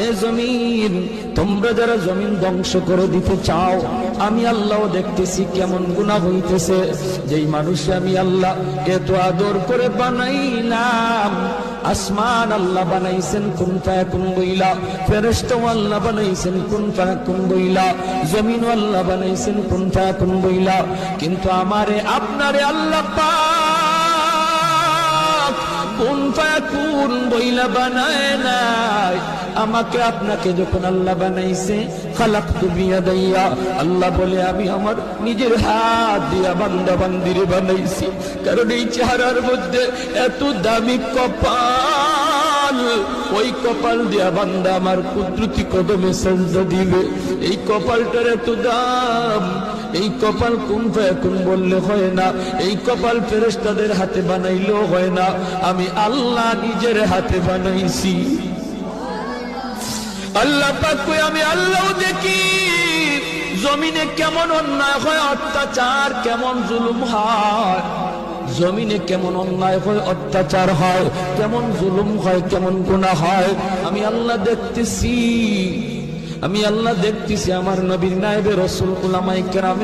এ জমিন, তোমরা যারা জমিন ধ্বংস করে দিতে চাও, আমি আল্লাহ দেখতেছি কেমন গুনাহ হইতেছে। যেই মানুষ আমি আল্লাহ এত আদর করে বানাইলাম, আসমান আল্লাহ বানাইছেন কুন ফায়াকুন বইলা, ফেরেশতা আল্লাহ বানাইছেন কুন ফায়াকুন বইলা, জমিন আল্লাহ বানাইছেন কুন ফায়াকুন বইলা, কিন্তু আমারে আপনারে আল্লাহ পাক কুন ফায়াকুন বইলা বানায় নাই। আমাকে আপনাকে যখন আল্লাহ বানাইছে, খালাকতু বিয়াদাইয়া, আল্লাহ বলে আমি আমার নিজের হাত দিয়া বান্দা বান্দিরে বানাইছি। কারণ এই চেহারার মধ্যে এত দামি কপাল, ওই কপাল দিয়া বান্দা আমার কুদরতি কদমে সেজদা দিবে। এই কপালটার এত দাম। এই কপাল কুন ফায়াকুন বললে হয় না, এই কপাল ফেরেশতাদের হাতে বানাইলেও হয় না, আমি আল্লাহ নিজের হাতে বানাইছি। আল্লাহ পাক কই আমি আল্লাহ দেখি জমিনে কেমন অন্যায় হয়, অত্যাচার কেমন জুলুম হয়, জমিনে কেমন অন্যায় হয়, অত্যাচার হয়, কেমন জুলুম হয়, কেমন গুনাহ হয়, আমি আল্লাহ দেখতেছি। আমি আল্লাহ দেখতেছি। আমার নবীর নায়েবে রাসূল উলামায়ে কেরামের